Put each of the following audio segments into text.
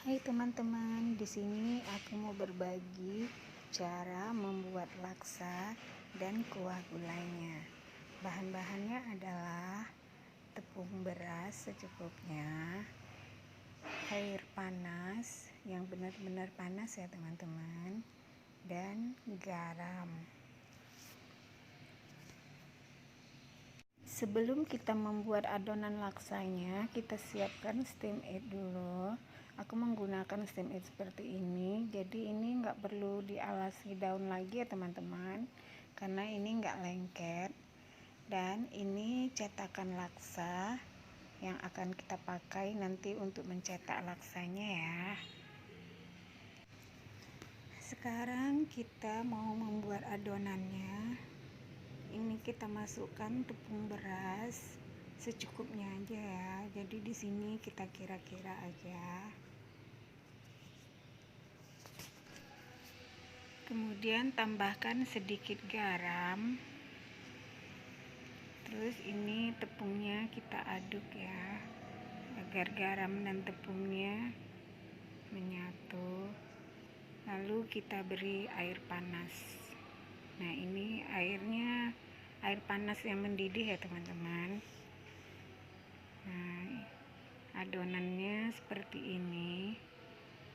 Hai teman-teman, di sini aku mau berbagi cara membuat laksa dan kuah gulainya. Bahan-bahannya adalah tepung beras secukupnya, air panas yang benar-benar panas ya teman-teman, dan garam. Sebelum kita membuat adonan laksanya, kita siapkan steam it dulu. Aku menggunakan steam it seperti ini, jadi ini nggak perlu dialasi daun lagi ya teman-teman, karena ini nggak lengket. Dan ini cetakan laksa yang akan kita pakai nanti untuk mencetak laksanya ya. Sekarang kita mau membuat adonannya. Ini kita masukkan tepung beras secukupnya aja ya. Jadi di sini kita kira-kira aja. Kemudian tambahkan sedikit garam. Terus ini tepungnya kita aduk ya, agar garam dan tepungnya menyatu. Lalu kita beri air panas. Nah, ini air panas yang mendidih ya teman-teman. Nah, adonannya seperti ini,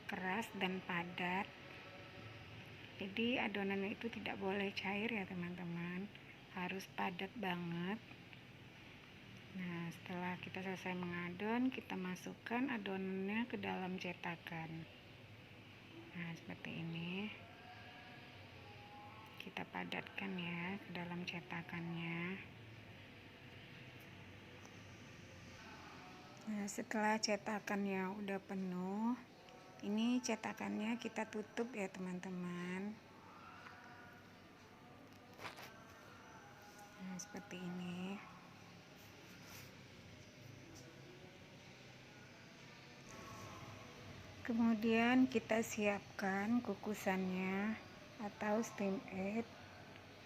keras dan padat. Jadi adonannya itu tidak boleh cair ya teman-teman, harus padat banget. Nah, setelah kita selesai mengadon, kita masukkan adonannya ke dalam cetakan. Nah, seperti ini. Kita padatkan ya ke dalam cetakannya. Nah, setelah cetakannya udah penuh, ini cetakannya kita tutup ya teman-teman. Nah, seperti ini. Kemudian kita siapkan kukusannya atau steam it.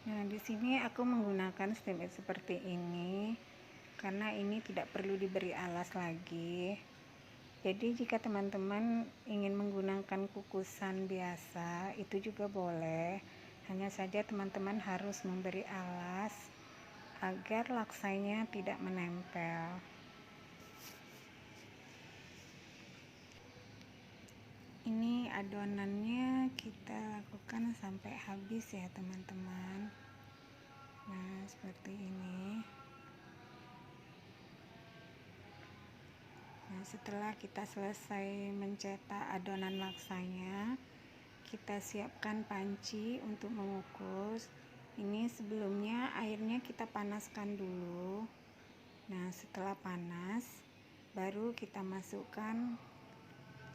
Nah, di sini aku menggunakan steam it seperti ini karena ini tidak perlu diberi alas lagi. Jadi jika teman-teman ingin menggunakan kukusan biasa, itu juga boleh. Hanya saja teman-teman harus memberi alas agar laksanya tidak menempel. Ini adonannya kita lakukan sampai habis ya teman-teman. Nah, seperti ini. Nah, setelah kita selesai mencetak adonan laksanya, kita siapkan panci untuk mengukus. Ini sebelumnya airnya kita panaskan dulu. Nah, setelah panas, baru kita masukkan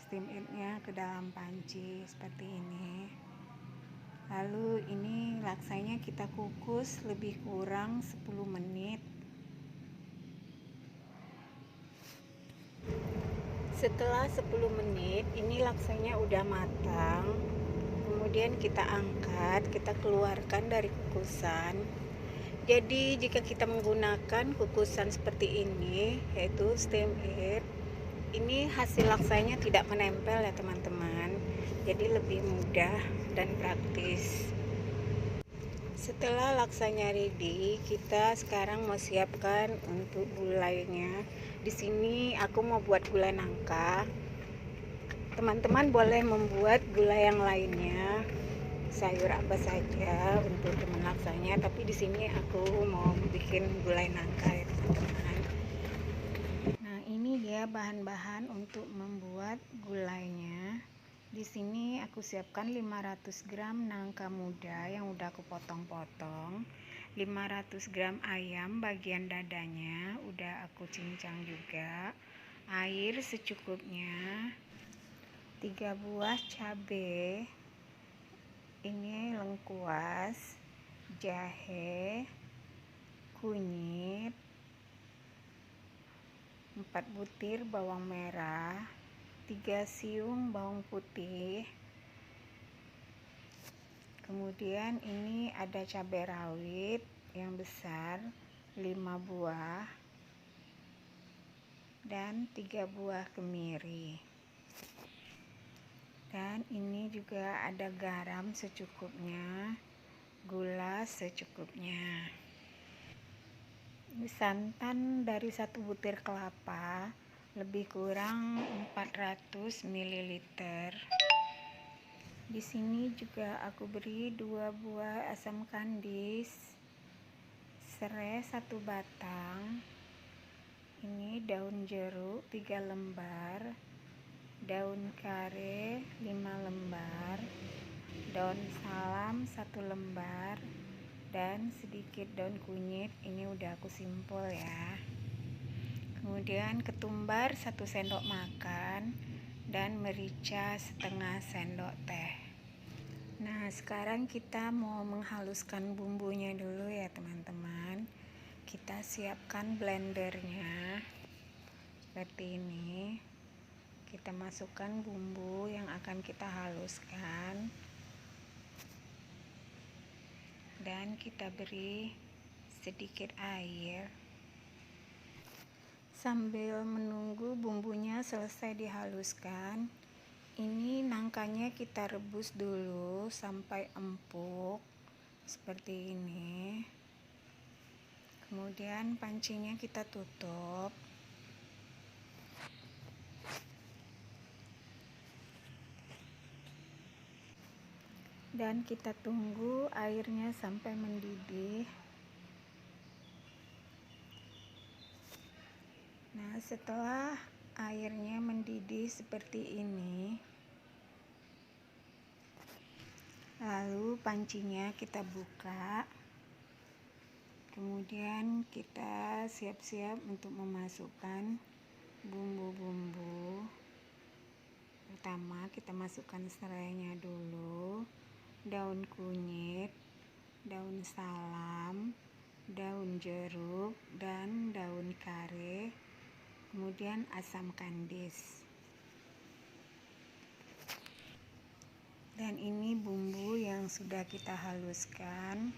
steam it-nya ke dalam panci seperti ini. Lalu ini laksanya kita kukus lebih kurang 10 menit. Setelah 10 menit, ini laksanya udah matang. Kemudian kita angkat, kita keluarkan dari kukusan. Jadi jika kita menggunakan kukusan seperti ini, yaitu steam it, ini hasil laksanya tidak menempel ya teman-teman. Jadi lebih mudah dan praktis. Setelah laksanya ready, kita sekarang mau siapkan untuk gulainya. Di sini aku mau buat gulai nangka. Teman-teman boleh membuat gulai yang lainnya, sayur apa saja untuk teman laksanya. Tapi di sini aku mau bikin gulai nangka ya teman-teman. Nah, ini dia bahan-bahan untuk membuat gulainya. Di sini aku siapkan 500 gram nangka muda yang udah aku potong-potong, 500 gram ayam bagian dadanya udah aku cincang juga, air secukupnya, 3 buah cabai, ini lengkuas, jahe, kunyit, 4 butir bawang merah, 3 siung bawang putih. Kemudian ini ada cabai rawit yang besar 5 buah dan 3 buah kemiri. sini juga ada garam secukupnya, gula secukupnya. Ini santan dari 1 butir kelapa, lebih kurang 400 ml. Di sini juga aku beri 2 buah asam kandis, serai 1 batang. Ini daun jeruk 3 lembar, daun kare 5 lembar, daun salam 1 lembar, dan sedikit daun kunyit. Ini udah aku simpul ya. Kemudian ketumbar 1 sendok makan dan merica setengah sendok teh. Nah, sekarang kita mau menghaluskan bumbunya dulu ya teman-teman. Kita siapkan blendernya seperti ini. Kita masukkan bumbu yang akan kita haluskan dan kita beri sedikit air. Sambil menunggu bumbunya selesai dihaluskan, ini nangkanya kita rebus dulu sampai empuk seperti ini. Kemudian pancinya kita tutup. Dan kita tunggu airnya sampai mendidih. Nah, setelah airnya mendidih seperti ini, lalu pancinya kita buka. Kemudian kita siap-siap untuk memasukkan bumbu-bumbu. Pertama kita masukkan serainya dulu, daun kunyit, daun salam, daun jeruk, dan daun kare, kemudian asam kandis. Dan ini bumbu yang sudah kita haluskan,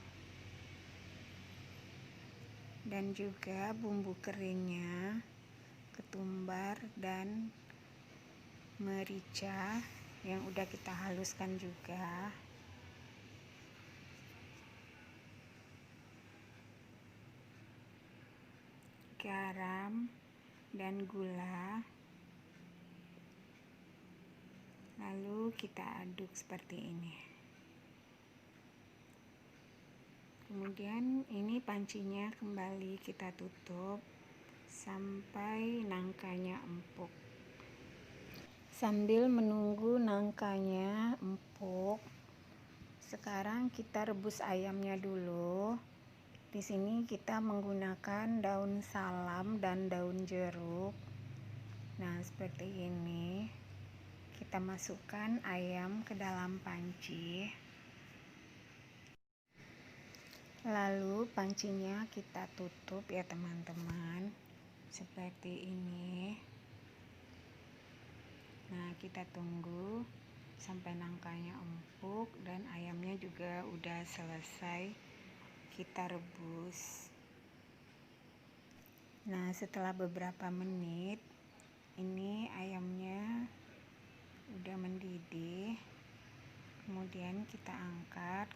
dan juga bumbu keringnya, ketumbar dan merica yang udah kita haluskan juga. Garam dan gula. Lalu kita aduk seperti ini. Kemudian ini pancinya kembali kita tutup sampai nangkanya empuk. Sambil menunggu nangkanya empuk, sekarang kita rebus ayamnya dulu. Di sini kita menggunakan daun salam dan daun jeruk. Nah, seperti ini. Kita masukkan ayam ke dalam panci. Lalu pancinya kita tutup ya teman-teman, seperti ini. Nah, kita tunggu sampai nangkanya empuk dan ayamnya juga udah selesai kita rebus. Nah, setelah beberapa menit ini ayamnya udah mendidih. Kemudian kita angkat,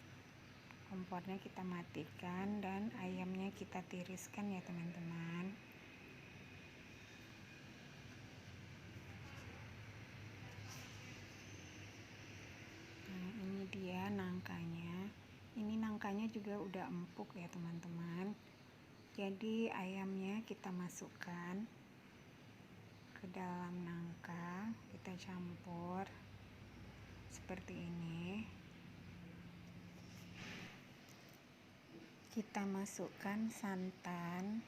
kompornya kita matikan, dan ayamnya kita tiriskan ya teman-teman. Nah, ini dia nangkanya. Ini nangkanya juga udah empuk ya teman-teman. Jadi ayamnya kita masukkan ke dalam nangka, kita campur seperti ini. Kita masukkan santan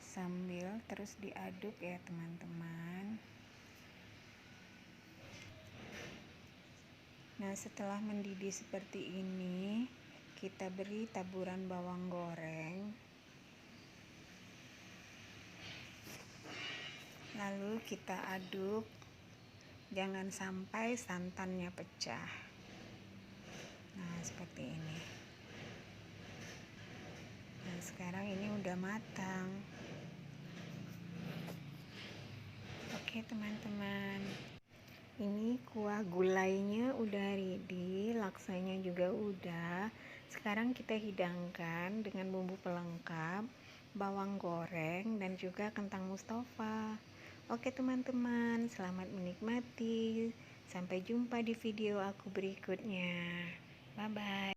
sambil terus diaduk ya teman-teman. Nah, setelah mendidih seperti ini, kita beri taburan bawang goreng. Lalu kita aduk, jangan sampai santannya pecah. Nah, seperti ini. Nah, sekarang ini udah matang. Oke teman-teman, ini kuah gulainya udah ready, laksanya juga udah. Sekarang kita hidangkan dengan bumbu pelengkap, bawang goreng dan juga kentang mustafa. Oke teman-teman, selamat menikmati. Sampai jumpa di video aku berikutnya. Bye bye.